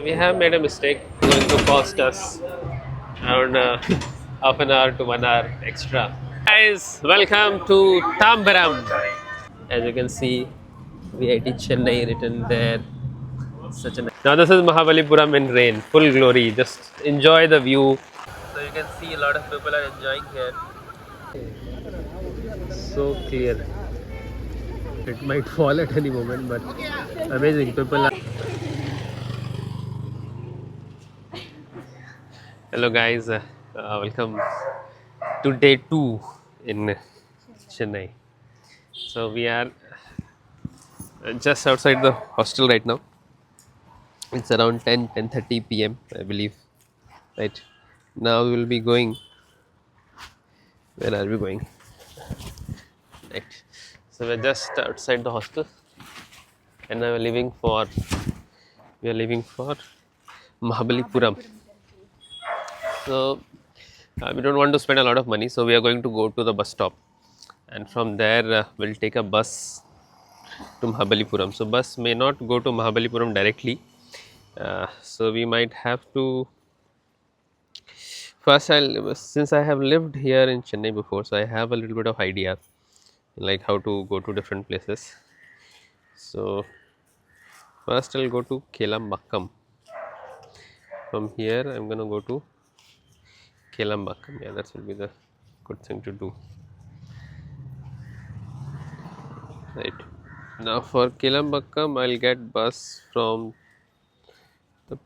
We have made a mistake. Going to cost us around half an hour to 1 hour extra. Guys, welcome to Tambaram. As you can see, VIT Chennai written there. Now this is Mahabalipuram in rain, full glory. Just enjoy the view. So you can see a lot of people are enjoying here. So clear. It might fall at any moment, but amazing. People are. Hello guys, welcome to day 2 in Chennai. So we are just outside the hostel right now. It's around 10:30 p.m. I believe. Right now we will be going. Where are we going? Right. So we're just outside the hostel, and now we are leaving for Mahabalipuram. So we don't want to spend a lot of money, so we are going to go to the bus stop, and from there we'll take a bus to Mahabalipuram. So bus may not go to Mahabalipuram directly, so we might have to. First, since I have lived here in Chennai before, so I have a little bit of idea, like how to go to different places. So first, I'll go to Kelambakkam. From here, I'm gonna go to Kelambakkam. Yeah, that will be the good thing to do. Right now, for Kelambakkam, I'll get bus from the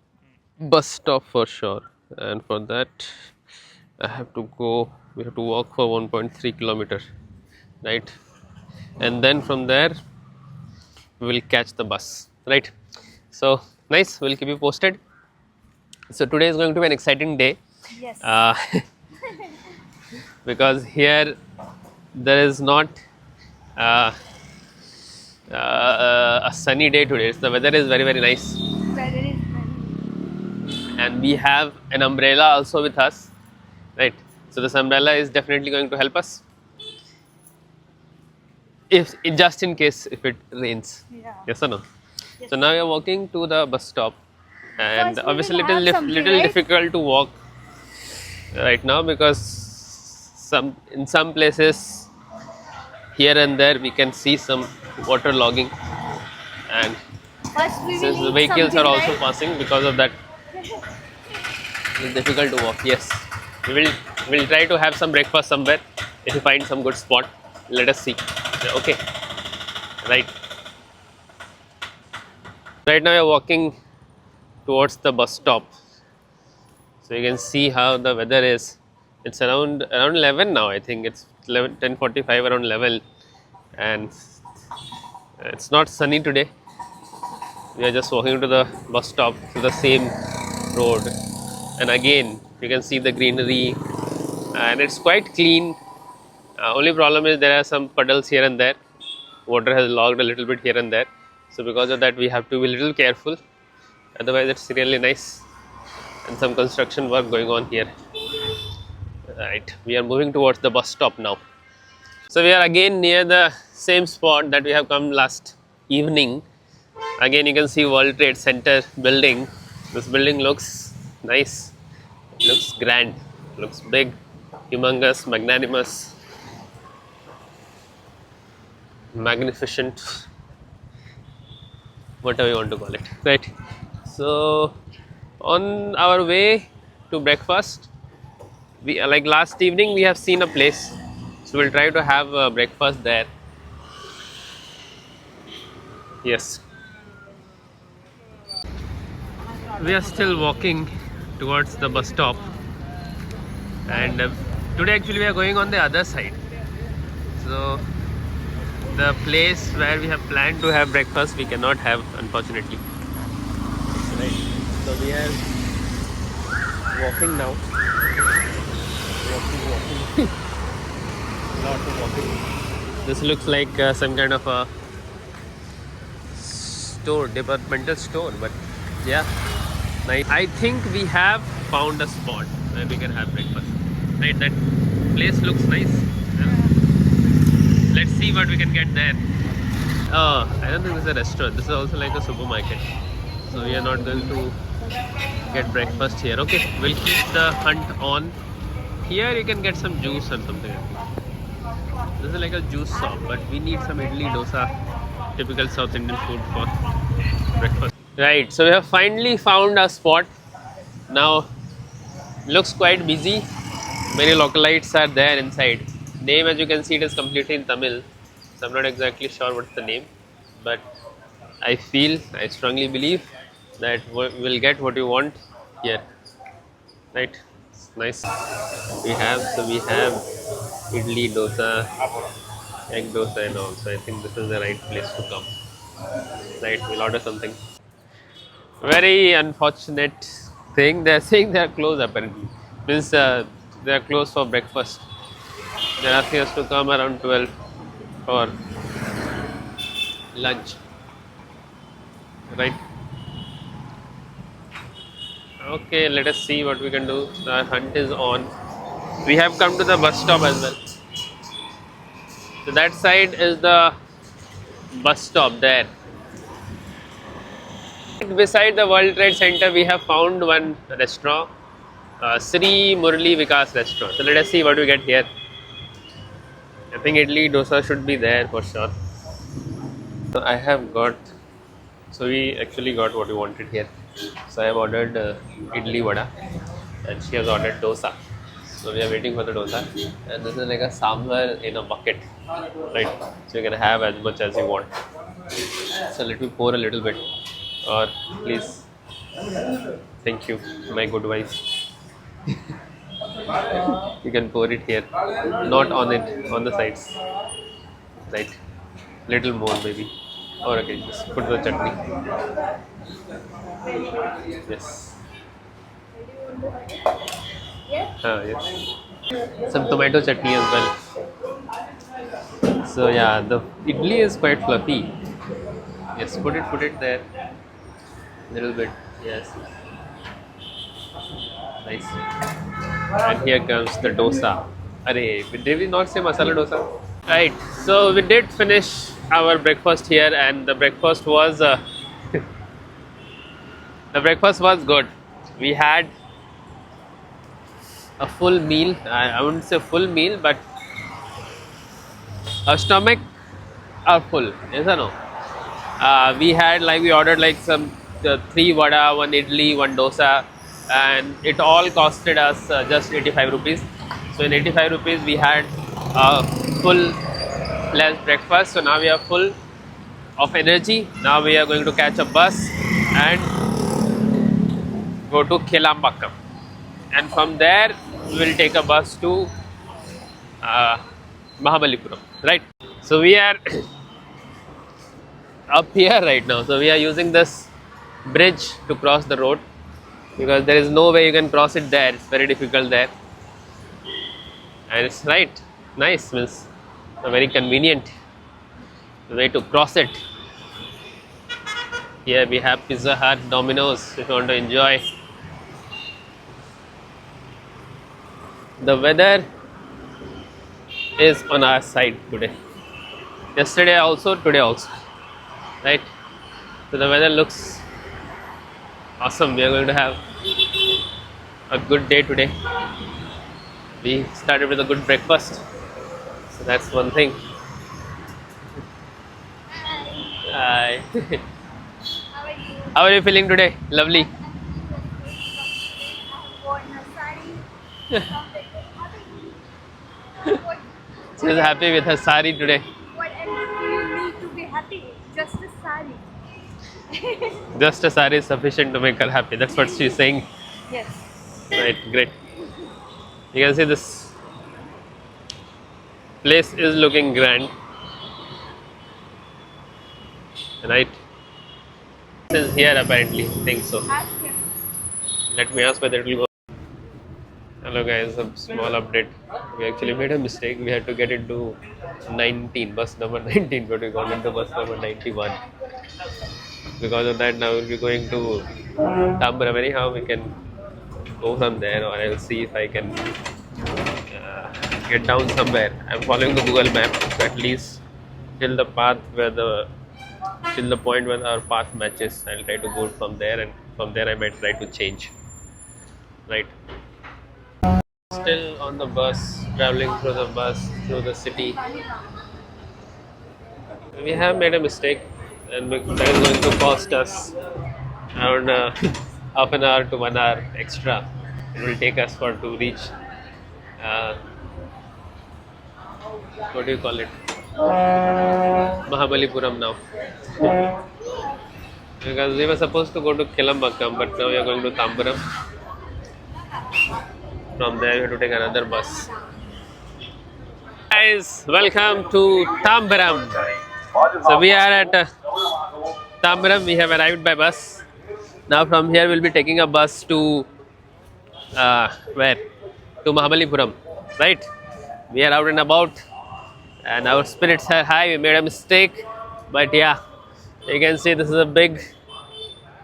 bus stop for sure, and for that, I have to go. We have to walk for 1.3 kilometer, right? And then from there we will catch the bus, right? So nice, we'll keep you posted. So today is going to be an exciting day. Yes. Because here there is not uh, a sunny day today. The weather is very nice, Weather is nice. and we have an umbrella also with us, right? So this umbrella is definitely going to help us if just in case if it rains. Yeah. Yes or no? Yes. So now we are walking to the bus stop, and First we obviously will have something, right? difficult to walk right now because in some places here and there we can see some water logging, and First we will since the eat vehicles are something, also right? passing, because of that it's difficult to walk. Yes, we'll try to have some breakfast somewhere if we find some good spot. Let us see. Okay, right now we are walking towards the bus stop. So you can see how the weather is. It's around 11 now. I think it's 10:45, around 11, and it's not sunny today. We are just walking to the bus stop to the same road, and again you can see the greenery, and it's quite clean. Only problem is there are some puddles here and there. Water has logged a little bit here and there. So because of that we have to be a little careful. Otherwise it's really nice. And some construction work going on here. Right, we are moving towards the bus stop now. So we are again near the same spot that we have come last evening. Again you can see World Trade Center building. This building looks nice. It looks grand. Looks big, humongous, magnanimous, magnificent, whatever you want to call it. Right. So on our way to breakfast, we like last evening we have seen a place, so we'll try to have breakfast there. Yes, we are still walking towards the bus stop, and today actually we are going on the other side. So the place where we have planned to have breakfast we cannot have, unfortunately. Right, so we are walking now. Walking. Lot of walking. This looks like some kind of a store, departmental store, but yeah, nice. I think we have found a spot where we can have breakfast. Right, that place looks nice. Let's see what we can get there. Oh, I don't think this is a restaurant. This is also like a supermarket. So we are not going to get breakfast here. Okay, we'll keep the hunt on. Here you can get some juice and something. This is like a juice shop, but we need some idli dosa, typical South Indian food for breakfast. Right, so we have finally found a spot. Now looks quite busy. Many localites are there inside. Name, as you can see, it is completely in Tamil. So I'm not exactly sure what's the name, but I strongly believe that we'll get what you want here. Right? It's nice. We have idli, dosa, egg dosa, and all. So I think this is the right place to come. Right? We'll order something. Very unfortunate thing. They're saying they're closed apparently. Means they're closed for breakfast. They're asking us to come around 12 for lunch. Right? Okay, let us see what we can do. The hunt is on. We have come to the bus stop as well. So that side is the bus stop there. Beside the World Trade Center, we have found one restaurant, Sri Murli Vikas restaurant. So let us see what we get here. I think idli dosa should be there for sure. So I have got. So we actually got what we wanted here. So I have ordered idli vada, and she has ordered dosa. So we are waiting for the dosa, and this is like a sambar in a bucket, right? So you can have as much as you want. So let me pour a little bit, or please, thank you, my good wife. You can pour it here, not on it, on the sides, right? Little more maybe, or okay, just put the chutney. Yes. Yes. Yes. Some tomato chutney as well. So yeah, the idli is quite fluffy. Yes, put it there. Little bit. Yes. Nice. And here comes the dosa. Arey, did we not say masala dosa? Right. So we did finish our breakfast here, and the breakfast was the breakfast was good. We had a full meal. I wouldn't say full meal, but our stomach are full. Yes or no? We ordered like some 3 vada, 1 idli, 1 dosa, and it all costed us just 85 rupees. So in 85 rupees we had a full plus breakfast. So now we are full of energy. Now we are going to catch a bus and go to Kelambakam, and from there we will take a bus to Mahabalipuram. Right. So we are up here right now. So we are using this bridge to cross the road, because there is no way you can cross it there. It's very difficult there, and it's right nice, means a very convenient way to cross it. Here we have Pizza Hut, Domino's if you want to enjoy. The weather is on our side today. Yesterday also, today also. Right? So the weather looks awesome. We are going to have a good day today. We started with a good breakfast. So that's one thing. Hi. How are you? How are you feeling today? Lovely. I have worn a sari. What, She is happy with her sari today. what else do you need to be happy? Just a sari. Just a sari is sufficient to make her happy. That's what she's saying. Yes. Right, great. You can see this place is looking grand. Right? This is here apparently. Think so. Ask him. Let me ask whether it will go. Hello guys, a small update. We actually made a mistake. We had to get into 19, bus number 19, but we got into bus number 91. Because of that, now we'll be going to Tambaram. Anyhow, we can go from there, or I'll see if I can get down somewhere. I'm following the Google map, so at least till the point where our path matches. I'll try to go from there and from there I might try to change. Right. Still on the bus, traveling through the bus through the city. We have made a mistake, and that is going to cost us around half an hour to 1 hour extra. It will take us for to reach. Uh, what do you call it? Mahabalipuram now. Because we were supposed to go to Kelambakam, but now we are going to Tambaram. From there, we have to take another bus. Guys, welcome to Tambaram. So we are at Tambaram. We have arrived by bus. Now from here, we'll be taking a bus to where? To Mahabalipuram, right? We are out and about, and our spirits are high. We made a mistake, but yeah, you can see this is a big,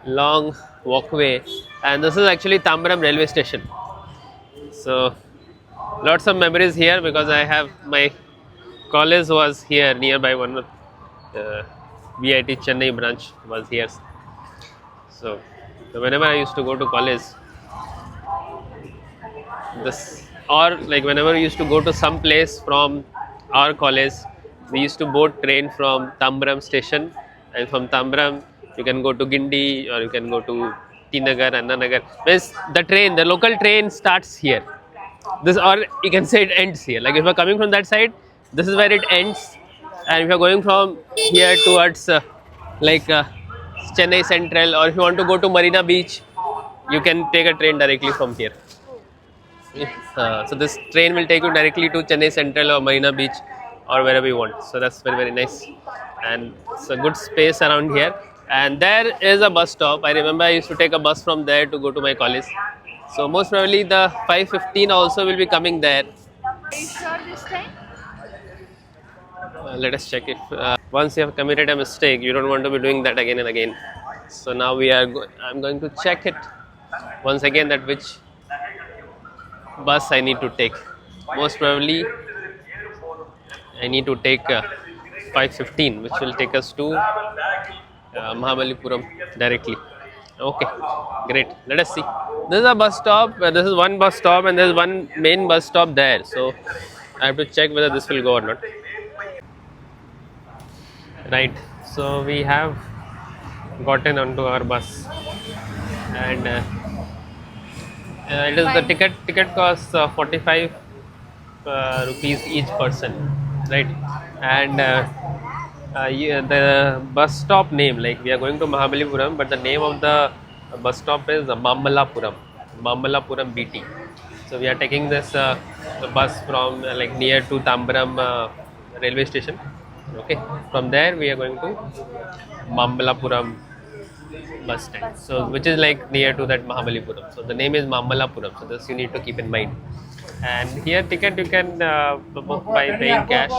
long walkway, and this is actually Tambaram railway station. So lots of memories here because I have my college was here nearby. One VIT Chennai branch was here. So whenever I used to go to college, this or like whenever we used to go to some place from our college, we used to board train from Tambaram station, and from Tambaram you can go to Gindi or you can go to Tinagar, Annanagar. Means the local train starts here. This, or you can say it ends here. Like if you're coming from that side, this is where it ends, and if you're going from here towards like Chennai Central, or if you want to go to Marina Beach, you can take a train directly from here. So this train will take you directly to Chennai Central or Marina Beach or wherever you want. So that's very nice, and it's a good space around here. And there is a bus stop. I remember I used to take a bus from there to go to my college. So most probably the 5:15 also will be coming there. Are you sure this time? Let us check if once you have committed a mistake, you don't want to be doing that again and again. So now we are. I'm going to check it once again that which bus I need to take. Most probably I need to take 5:15, which will take us to Mahabalipuram directly. Okay, great. Let us see. This is a bus stop. This is one bus stop, and there is one main bus stop there. So I have to check whether this will go or not. Right. So we have gotten onto our bus, and it is the ticket costs 45 rupees each person, right? And the bus stop name, like we are going to Mahabalipuram, but the name of the bus stop is Mamalapuram BT. So we are taking this bus from like near to Tambaram railway station. Okay, from there we are going to Mamalapuram bus stand. So which is like near to that Mahabalipuram. So the name is Mamalapuram. So this you need to keep in mind. And here ticket you can book by paying cash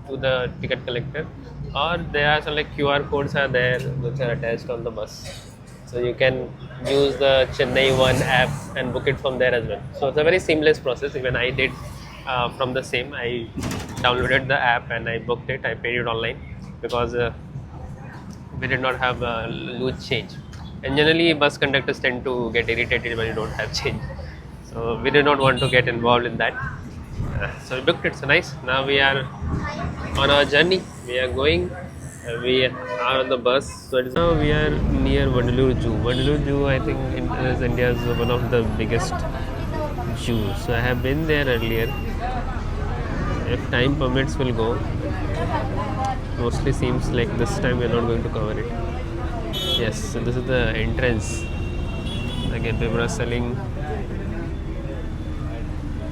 to the ticket collector, or there are some like QR codes are there which are attached on the bus. So you can use the Chennai One app and book it from there as well. So it's a very seamless process. Even I did from the same. I downloaded the app and I booked it. I paid it online because we did not have loose change. And generally, bus conductors tend to get irritated when you don't have change. So we did not want to get involved in that. So we booked it. So nice. Now we are on our journey. We are going. We are on the bus. So now we are near Vandalur Zoo. Vandalur Zoo, I think, is India's one of the biggest zoos. So I have been there earlier. If time permits, we'll go. Mostly seems like this time we are not going to cover it. Yes, so this is the entrance. Again, people are selling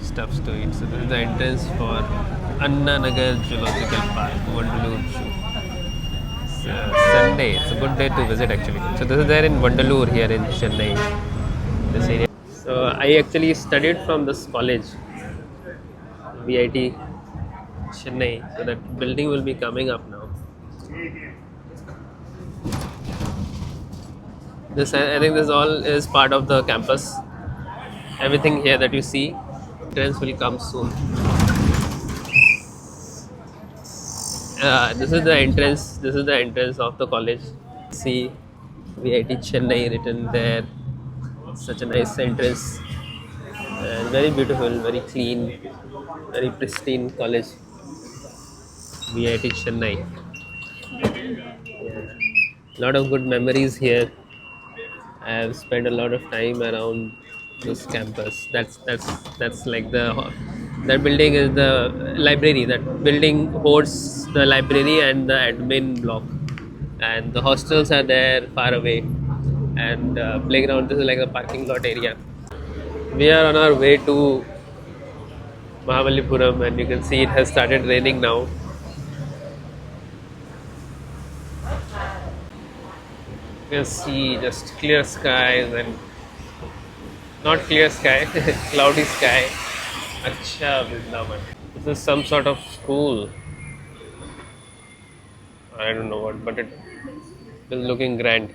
stuffs to eat. So this is the entrance for Anna Nagar Zoological Park, Vandalur Zoo. Sunday, it's a good day to visit actually. So this is there in Vandalur here in Chennai, this area. So I actually studied from this college, VIT Chennai. So that building will be coming up now. This, I think this all is part of the campus. Everything here that you see, entrance will come soon. This is the entrance. This is the entrance of the college. See VIT Chennai written there. Such a nice entrance and very beautiful, very clean, very pristine college. VIT Chennai. Yeah. Lot of good memories here. I have spent a lot of time around this campus. That's like that building is the library. That building hosts the library and the admin block, and the hostels are there far away, and playground. This is like a parking lot area. We are on our way to Mahabalipuram, and you can see it has started raining now. You can see just clear skies and not clear sky, cloudy sky. Acha Vrindavan. This is some sort of school. I don't know what, but it is looking grand.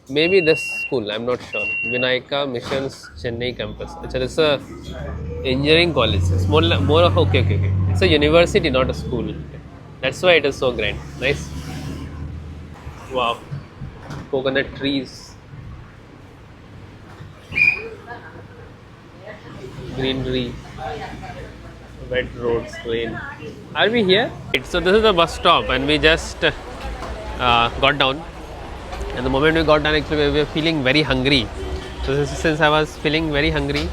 Maybe this school, I'm not sure. Vinayaka Missions Chennai campus. It's a engineering college. It's more of okay. It's a university, not a school. That's why it is so grand. Nice. Wow. Coconut trees, greenery, wet roads, rain. Are we here? So this is the bus stop, and we just got down. And the moment we got down, actually, we were feeling very hungry. So since I was feeling very hungry,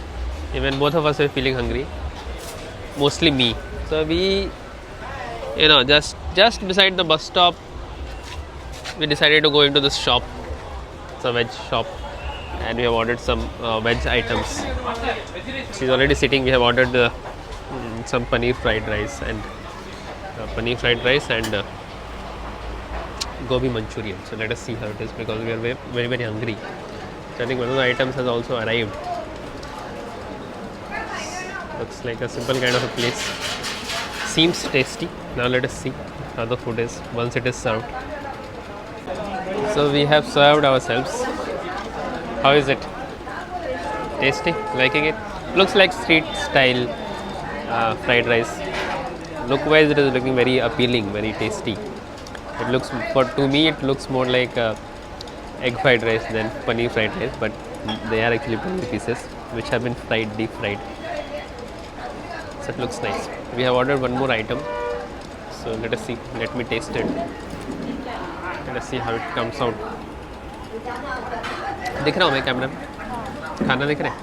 even both of us were feeling hungry. Mostly me. So we, just beside the bus stop, we decided to go into this shop. It's a veg shop, and we have ordered some veg items. She's already sitting. We have ordered some paneer fried rice and gobi manchurian. So let us see how it is, because we are very hungry. So I think one of the items has also arrived. Looks like a simple kind of a place. Seems tasty. Now let us see how the food is once it is served. So we have served ourselves. How is it? Tasty? Liking it? Looks like street style fried rice. Look wise, it is looking very appealing, very tasty. It looks, to me, it looks more like egg fried rice than paneer fried rice, but they are actually paneer pieces which have been deep fried. So it looks nice. We have ordered one more item. So let us see. Let me taste it. Let us see how it comes out. दिख रहा हूँ मैं camera में? खाना दिख रहा है?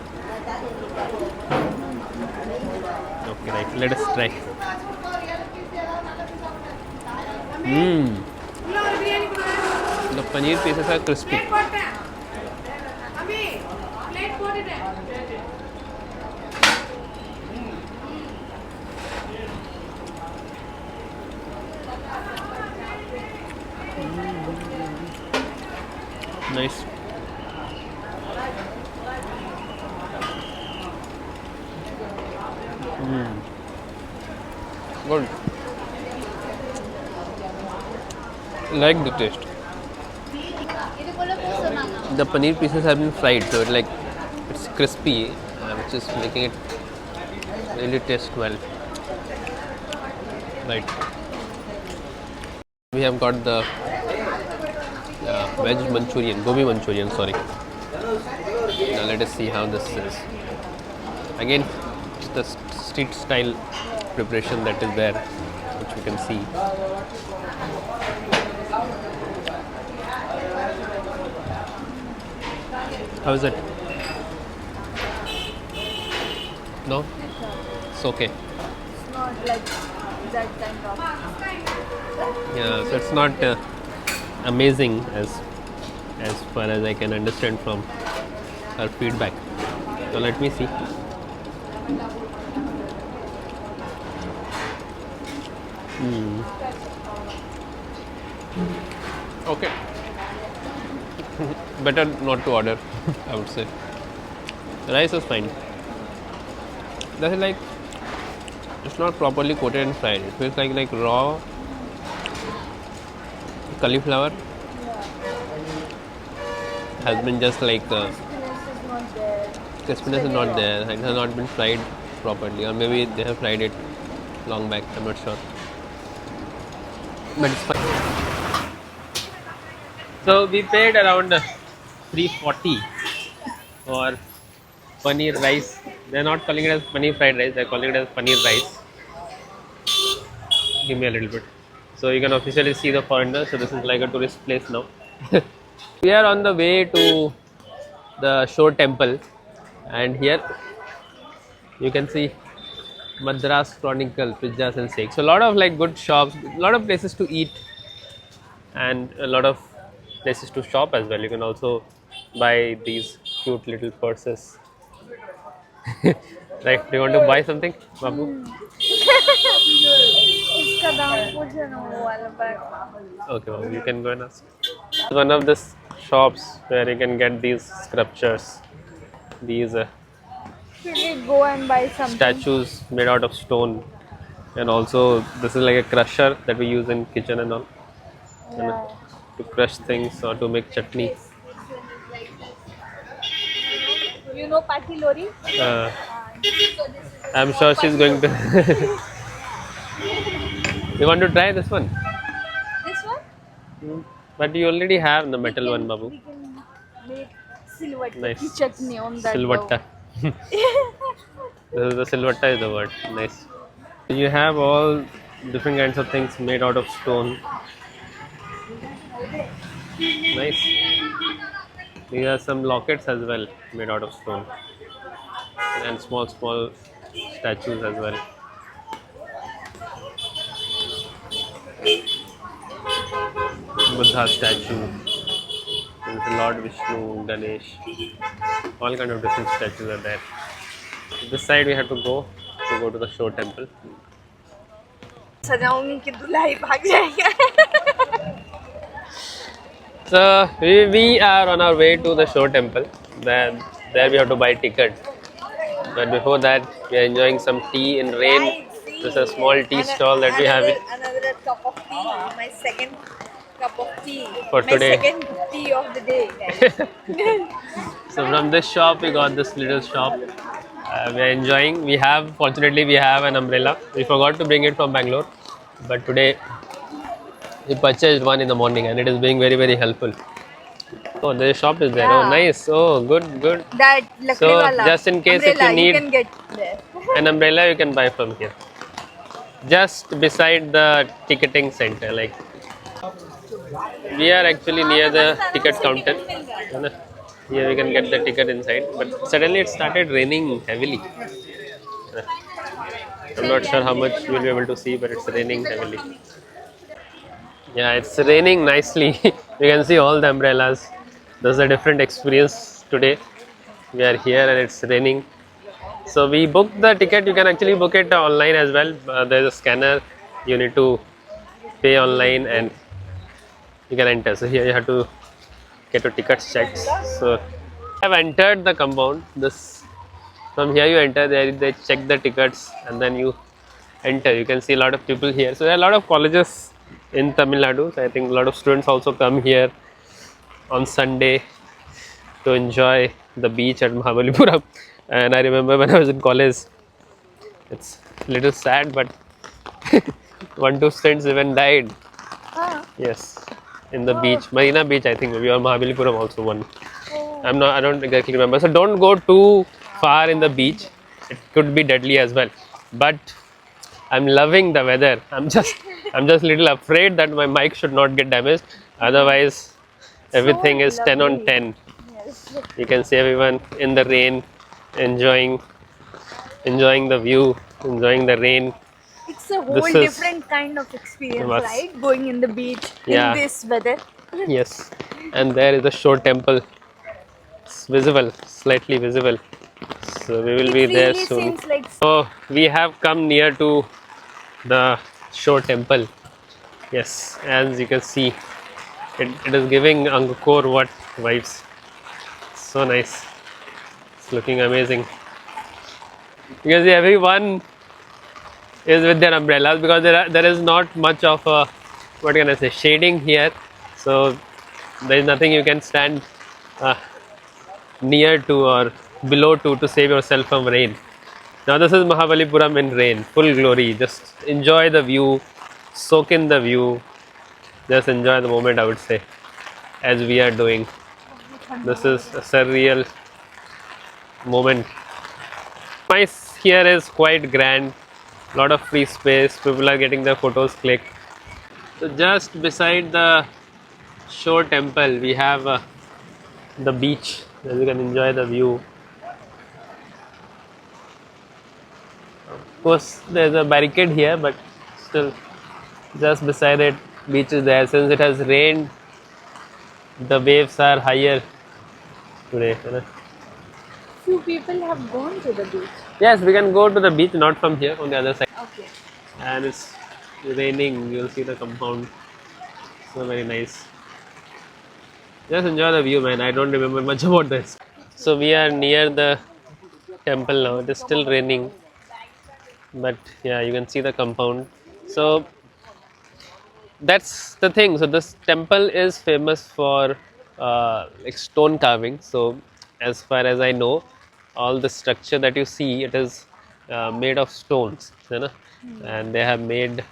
Okay, right. Let us try. The paneer pieces are crispy. Nice. Good. Like the taste. The paneer pieces have been fried, so it's crispy, which is making it really taste well. Right. We have got the veg manchurian, gobi manchurian. Sorry. Now let us see how this is. Again, it's the street style preparation that is there, which you can see. How is it? No? It's okay. It's not like that kind of. Yeah, so it's not amazing as far as I can understand from her feedback. So let me see. Okay. Better not to order, I would say. The rice is fine. That is it's not properly coated and fried. It feels like raw cauliflower has been just crispiness is not there. It has not been fried properly, or maybe they have fried it long back. I'm not sure, but it's fine. So we paid around 340 for paneer rice. They're not calling it as paneer fried rice, they're calling it as paneer rice. Give me a little bit. So you can officially see the foreigner. So this is like a tourist place now. We are on the way to the Shore Temple, and here you can see Madras Chronicle, pizzas and steaks. So a lot of like good shops, a lot of places to eat, and a lot of places to shop as well. You can also buy these cute little purses. Right? Do you want to buy something, Babu? इसका दाम मुझे ना वो वाला bag Okay, Babu, you can go and ask. One of the shops where you can get these sculptures, these Should we go and buy something? statues made out of stone, and also this is like a crusher that we use in kitchen and all, Yeah. to crush things or to make chutney. You know Pati Lori? Uh, So this is I'm sure she's going to. You want to try this one? this one? But you already have the metal one, Babu. We can make silvatta Nice. chutney on that. Silvatta. This is the silvatta is the word. Nice. You have all different kinds of things made out of stone. Nice. These are some lockets as well made out of stone, and small statues as well. Buddha statue. There's Lord Vishnu, Ganesh. All kind of different statues are there. This side we have to go to the Shore Temple. सजाऊंगी कि दूल्हा ही भाग जाएगा. So we are on our way to the Shore Temple. There we have to buy ticket. But before that, we are enjoying some tea in rain. This is a small tea stall that we have Another cup of tea. My second cup of tea. For my today. second tea of the day. Guys. So from this shop, we got this little shop. We are enjoying. Fortunately, we have an umbrella. We forgot to bring it from Bangalore, but today we purchased one in the morning, and it is being very, very helpful. Oh, the shop is there. Yeah. Oh, nice. Oh, good. That lakdi So, wala just in case if umbrella, you need- can get there. An umbrella you can buy from here, just beside the ticketing center. Like we are actually near the ticket counter. Here we can get the ticket inside, but suddenly it started raining heavily. I'm not sure how much we'll be able to see, but it's raining heavily. Yeah, it's raining nicely. You can see all the umbrellas. This is a different experience today. We are here and it's raining. So we booked the ticket. You can actually book it online as well. There's a scanner. You need to pay online and you can enter. So here you have to get your tickets checked. So I've entered the compound. From here you enter. There they check the tickets and then you enter. You can see a lot of people here. So there are a lot of colleges in Tamil Nadu. So I think a lot of students also come here on Sunday to enjoy the beach at Mahabalipuram. And I remember when I was in college, it's a little sad, but 1-2 students even died. Ah. Yes, in the beach, Marina Beach, I think maybe, or Mahabalipuram also one. Oh. I don't exactly remember. So don't go too far in the beach. It could be deadly as well. But I'm loving the weather. I'm just little afraid that my mic should not get damaged. Otherwise, everything is 10 on lovely. 10. Yes. You can see everyone in the rain, enjoying the view, enjoying the rain. It's a whole This is- different kind of experience, Yes. right? Going in the beach Yeah. in this weather. Yes, and there is a Shore Temple. It's visible, slightly visible. So we will be It there really soon. seems like So we have come near to the Shore Temple. Yes, as you can see, it is giving Angkor Wat vibes. So nice. It's looking amazing. Because everyone is with their umbrellas because there is not much of a, what can I say, shading here. So there is nothing you can stand near to or below to save yourself from rain. Now this is Mahabalipuram in rain, full glory. Just enjoy the view, soak in the view, just enjoy the moment, I would say. as we are doing. This is a surreal moment. Nice, here is quite grand. Lot of free space. People are getting their photos clicked. So just beside the shore temple, we have the beach. As you can enjoy the view. Of course, there's a barricade here, but still, just beside it, beach is there. Since it has rained, the waves are higher today. You know. Few people have gone to the beach. Yes, we can go to the beach, not from here, on the other side. Okay. And it's raining. You'll see the compound. So very nice. Just enjoy the view, man. I don't remember much about this. So we are near the temple now. It is still raining, but yeah, you can see the compound. So that's the thing. So this temple is famous for like stone carving. So as far as I know, all the structure that you see, it is made of stones, you know, and they have made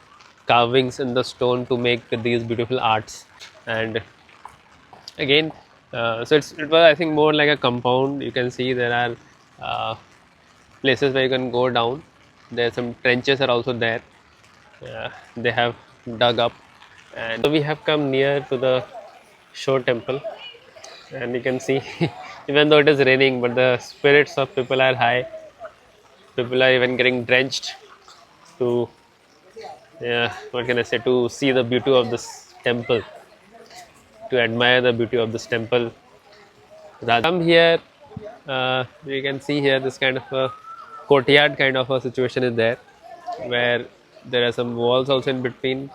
carvings in the stone to make these beautiful arts. And again, it was, I think, more like a compound. You can see there are places where you can go down. There are some trenches are also there. They have dug up, and so we have come near to the shore temple, and you can see even though it is raining, but the spirits of people are high. People are even getting drenched to, yeah, what can I say, to see the beauty of this temple, to admire the beauty of this temple. Come here, you can see here this kind of a courtyard kind of a situation is there, where there are some walls also in between.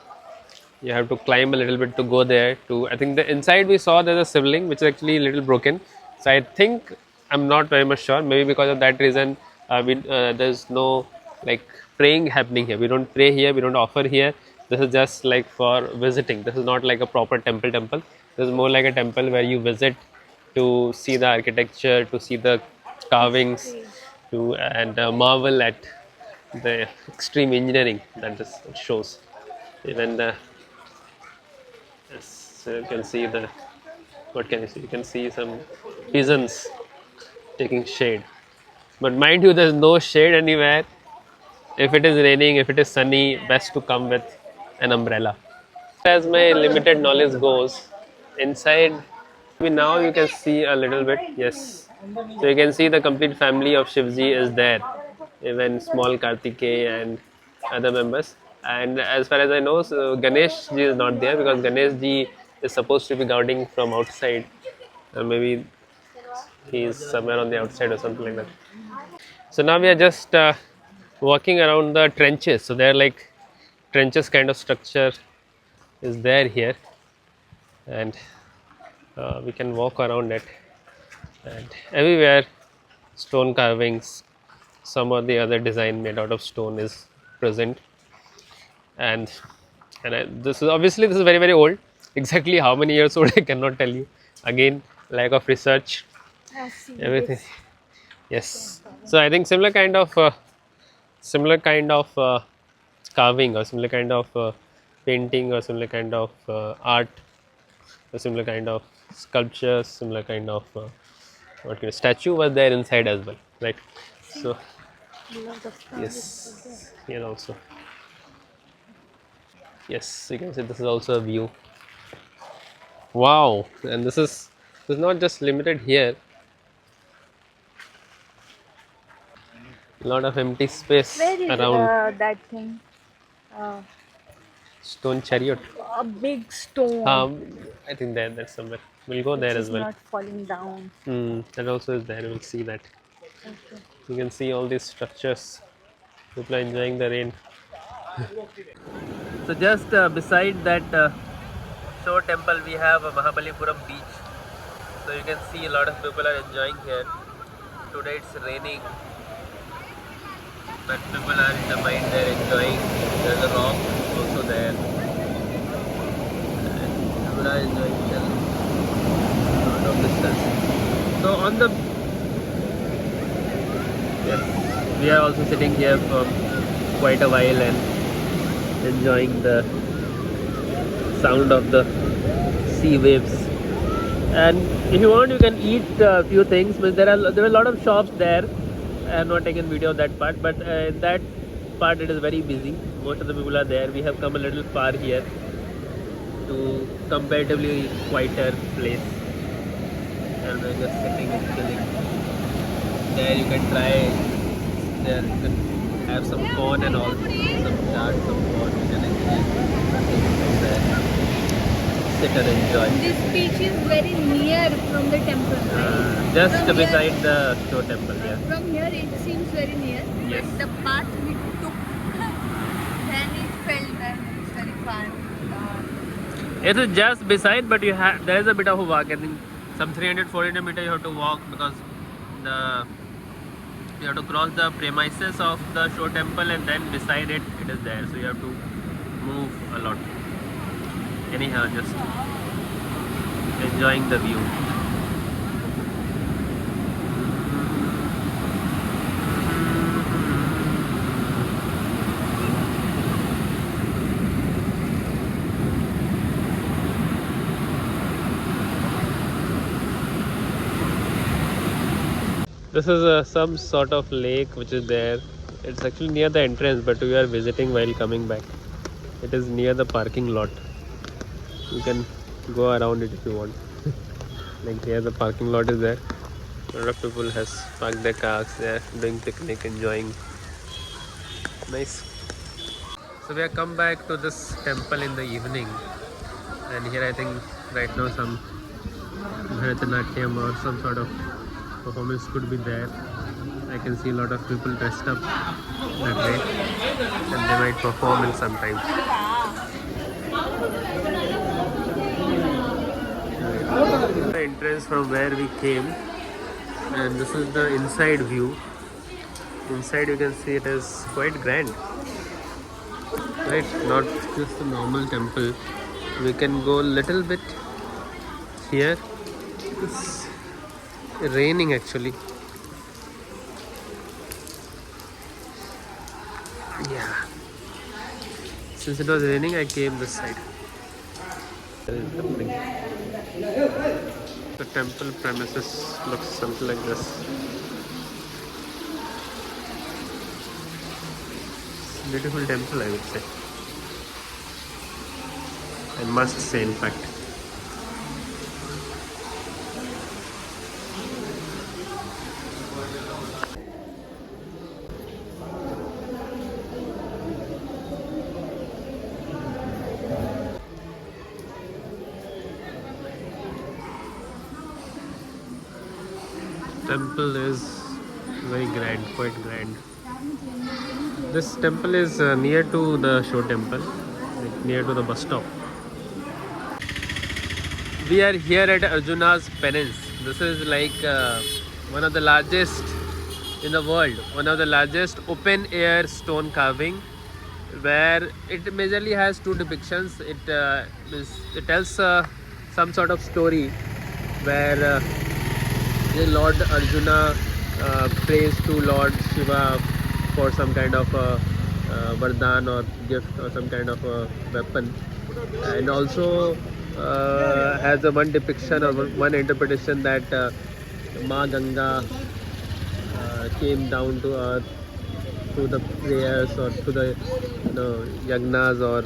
You have to climb a little bit to go there. To, I think the inside we saw there's a sibling which is actually a little broken. So I think, I'm not very much sure. Maybe because of that reason, there's no like praying happening here. We don't pray here. We don't offer here. This is just like for visiting. This is not like a proper temple. This is more like a temple where you visit to see the architecture, to see the carvings, to and marvel at the extreme engineering that this shows. Even the, yes, so you can see the, what can you see? You can see some pigeons taking shade. But mind you, there's no shade anywhere. If it is raining, if it is sunny, best to come with an umbrella. As my limited knowledge goes, inside, now you can see a little bit, yes. So you can see the complete family of Shivji is there. Even small Kartikeya and other members. And as far as I know, so Ganesh ji is not there, because Ganesh ji is supposed to be guarding from outside. Maybe he is somewhere on the outside or something like that. So now we are just walking around the trenches. So they are like trenches kind of structure is there here, and we can walk around it, and everywhere stone carvings, some or the other design made out of stone is present. And this is obviously, this is very very old. Exactly how many years old I cannot tell you. Again, lack of research, I've seen everything. this. Yes. So I think similar kind of carving, or similar kind of painting, or similar kind of art, or similar kind of sculpture, similar kind of what kind of statue was there inside as well, right? So Love the flowers over there. yes, here also. Yes, you can see this is also a view. Wow, and this is not just limited here. A lot of empty space Where is around. that thing? Stone chariot. A big stone I think that's somewhere. We'll go there which as is well. not falling down. That also is there. We'll see that. Okay. You can see all these structures. People are enjoying the rain. So just beside that shore temple, we have a Mahabalipuram beach. So you can see a lot of people are enjoying here. Today it's raining, but people are in the mind, they're enjoying. There's a rock also there. And people are enjoying till a lot of distance. So on the, yes, we are also sitting here for quite a while and enjoying the sound of the sea waves And if you want, you can eat a few things. But there are a lot of shops there. I have not taken video of that part, but in that part it is very busy. Most of the people are there. We have come a little far here to comparatively quieter place, and we're just sitting and chilling. There you can try. There you can have some corn and all, some chaat, some corn. You can enjoy there. Sit and enjoy. This beach is very near from the temple, right? Just From here- beside the Shore Temple, yeah. From here it seems very near, Yes. but the path we took, then it felt that it's very far. It is just beside, but you have there is a bit of a walk. I think some 300-400 meters you have to walk because the you have to cross the premises of the Shore Temple, and then beside it is there. So you have to move a lot. Anyhow, just enjoying the view. This is some sort of lake which is there. It's actually near the entrance, but we are visiting while coming back. It is near the parking lot. You can go around it if you want. Like here, the parking lot is there. A lot of people has parked their cars there, doing picnic, enjoying. Nice. So we have come back to this temple in the evening, and here I think right now some Bharatanatyam or some sort of performance could be there. I can see a lot of people dressed up that way, and they might perform in some time. The entrance from where we came, and this is the inside view. Inside you can see it is quite grand, right? Not just a normal temple. We can go a little bit here. It's raining actually. Yeah. Since it was raining, I came this side. There is nothing. The temple premises looks something like this. Beautiful temple, I would say. I must say, in fact. Temple is very grand, quite grand. This temple is near to the Shore Temple, like near to the bus stop. We are here at Arjuna's Penance. This is like one of the largest in the world, one of the largest open air stone carving, where it majorly has two depictions. It tells some sort of story where the Lord Arjuna prays to Lord Shiva for some kind of vardhan or gift or some kind of a weapon, and also has a one depiction or one interpretation that Ma Ganga came down to earth through the prayers or through the yagnas or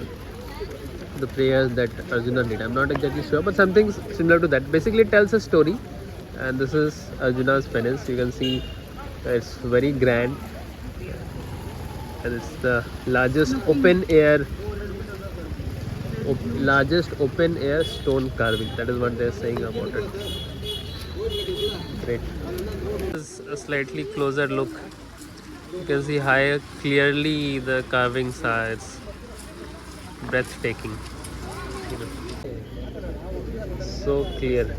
the prayers that Arjuna did. I'm not exactly sure, but something similar to that. Basically, it tells a story, and this is Arjuna's Penance. You can see it's very grand, and it's the largest open air stone carving. That is what they're saying about it. Great. This is a slightly closer look. You can see how clearly the carvings are. It's breathtaking. So clear.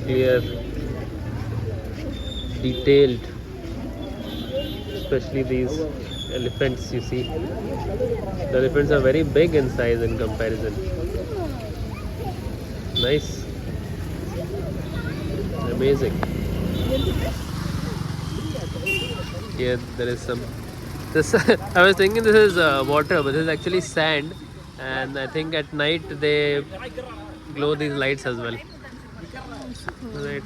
Clear, detailed, especially these elephants you see. The elephants are very big in size in comparison. Nice. Amazing. Here there is some This I was thinking this is water, but this is actually sand, and I think at night they glow these lights as well. Right.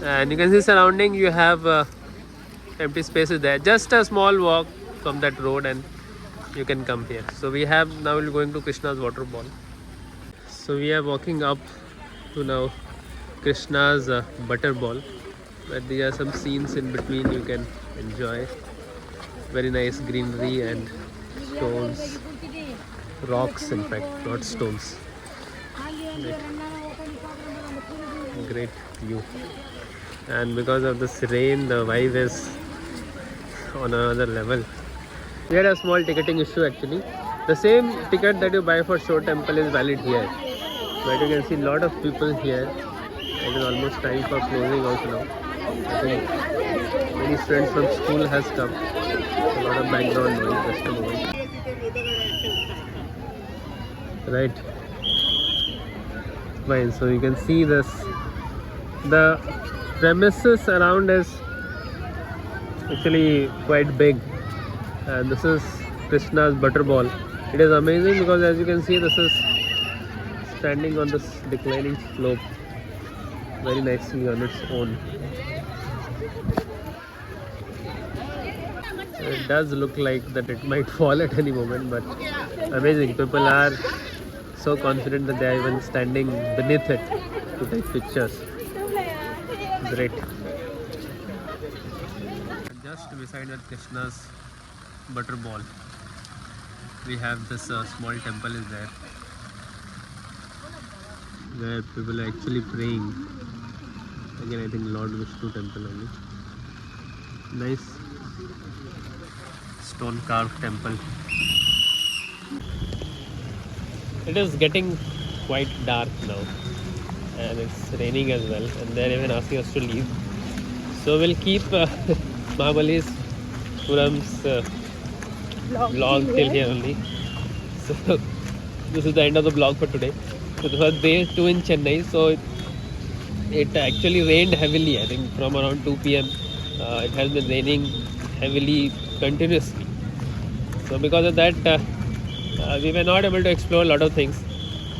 And you can see surrounding. You have empty spaces there. Just a small walk from that road, and you can come here. So we have now we're going to Krishna's waterfall. So we are walking up to now Krishna's butterball, but there are some scenes in between you can enjoy. Very nice greenery and stones, rocks in fact, not stones. Great view. And because of this rain, the vibe is on another level. We had a small ticketing issue actually. The same ticket that you buy for Show Temple is valid here. But you can see a lot of people here. It is almost time for closing also now. I think many students from school has come. A lot of background noise, just a moment. Right. Fine, so you can see this. The premises around is actually quite big. And this is Krishna's butterball. It is amazing because as you can see, this is standing on this declining slope very nicely on its own. It does look like that it might fall at any moment, but amazing. People are so confident that they are even standing beneath it to take pictures. Great. Just beside that Krishna's butterball, we have this small temple is there where people are actually praying. Again, I think Lord Vishnu temple only. Nice stone carved temple. It is getting quite dark now and it's raining as well, and they're even asking us to leave. So we'll keep Mahabalipuram's vlog till here only. So this is the end of the vlog for today. So this was day 2 in Chennai. So it actually rained heavily. I think from around 2 p.m. It has been raining heavily continuously. So because of that, we were not able to explore a lot of things.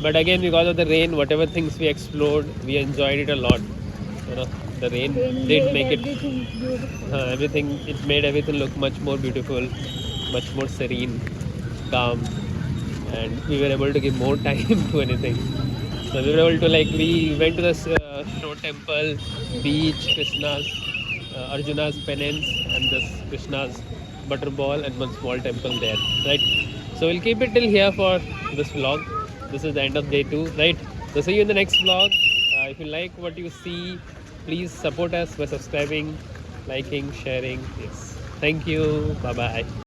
But again, because of the rain, whatever things we explored, we enjoyed it a lot. You know, the rain did make it everything. It made everything look much more beautiful, much more serene, calm, and we were able to give more time to anything. So we were able to we went to the Show Temple, beach, Krishna's, Arjuna's penance, and this Krishna's butterball, and one small temple there. Right. So we'll keep it till here for this vlog. This is the end of day 2. Right. So see you in the next vlog. If you like what you see, please support us by subscribing, liking, sharing. Yes. Thank you. Bye bye.